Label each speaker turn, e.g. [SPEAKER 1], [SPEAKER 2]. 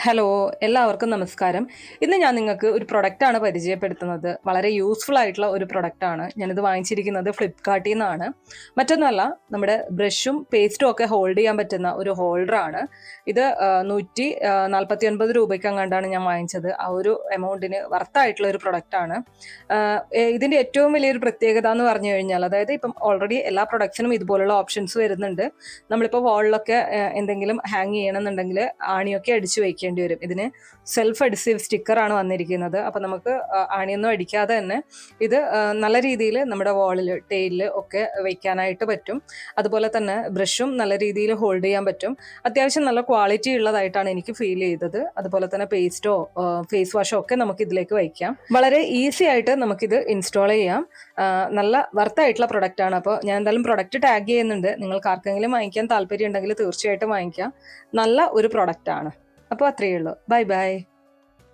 [SPEAKER 1] Hello, എല്ലാവർക്കും നമസ്കാരം. ഇന്ന് ഞാൻ നിങ്ങൾക്ക് ഒരു പ്രൊഡക്റ്റാണ് പരിചയപ്പെടുത്തുന്നത്. വളരെ യൂസ്ഫുൾ ആയിട്ടുള്ള ഒരു പ്രൊഡക്റ്റാണ്. ഞാനിത് വാങ്ങിച്ചിരിക്കുന്നത് ഫ്ലിപ്കാർട്ടിൽ നിന്നാണ്. മറ്റൊന്നുമല്ല, നമ്മുടെ ബ്രഷും പേസ്റ്റും ഒക്കെ ഹോൾഡ് ചെയ്യാൻ പറ്റുന്ന ഒരു ഹോൾഡറാണ്. ഇത് 149 രൂപയ്ക്ക് അങ്ങാണ്ടാണ് ഞാൻ വാങ്ങിച്ചത്. ആ ഒരു എമൗണ്ടിന് വർത്തായിട്ടുള്ള ഒരു പ്രൊഡക്റ്റാണ്. ഇതിൻ്റെ ഏറ്റവും വലിയൊരു പ്രത്യേകത എന്ന് പറഞ്ഞു കഴിഞ്ഞാൽ, അതായത് ഇപ്പം ഓൾറെഡി എല്ലാ പ്രൊഡക്ട്സിനും ഇതുപോലുള്ള ഓപ്ഷൻസ് വരുന്നുണ്ട്. നമ്മളിപ്പോൾ വാളിലൊക്കെ എന്തെങ്കിലും ഹാങ് ചെയ്യണമെന്നുണ്ടെങ്കിൽ ആണിയൊക്കെ അടിച്ചു വയ്ക്കേണ്ടി വരും. ഇതിന് സെൽഫ് അഡിസീവ് സ്റ്റിക്കറാണ് വന്നിരിക്കുന്നത്. അപ്പോൾ നമുക്ക് ആണിയൊന്നും അടിക്കാതെ തന്നെ ഇത് നല്ല രീതിയിൽ നമ്മുടെ വാളിൽ ടെയിലിൽ ഒക്കെ വയ്ക്കാനായിട്ട് പറ്റും. അതുപോലെ തന്നെ ബ്രഷും നല്ല രീതിയിൽ ഹോൾഡ് ചെയ്യാൻ പറ്റും. അത്യാവശ്യം നല്ല ക്വാളിറ്റി ഉള്ളതായിട്ടാണ് എനിക്ക് ഫീൽ ചെയ്തത്. അതുപോലെ തന്നെ പേസ്റ്റോ ഫേസ് വാഷോ ഒക്കെ നമുക്ക് ഇതിലേക്ക് വയ്ക്കാം. വളരെ ഈസി ആയിട്ട് നമുക്കിത് ഇൻസ്റ്റാൾ ചെയ്യാം. നല്ല വർത്തായിട്ടുള്ള പ്രൊഡക്റ്റാണ്. അപ്പോൾ ഞാൻ എന്തായാലും പ്രൊഡക്റ്റ് ടാഗ് ചെയ്യുന്നുണ്ട്. നിങ്ങൾക്ക് ആർക്കെങ്കിലും വാങ്ങിക്കാൻ താല്പര്യം ഉണ്ടെങ്കിൽ തീർച്ചയായിട്ടും വാങ്ങിക്കാം. നല്ല ഒരു പ്രൊഡക്റ്റാണ്. അപ്പോൾ അത്രയേ ഉള്ളൂ. Bye bye.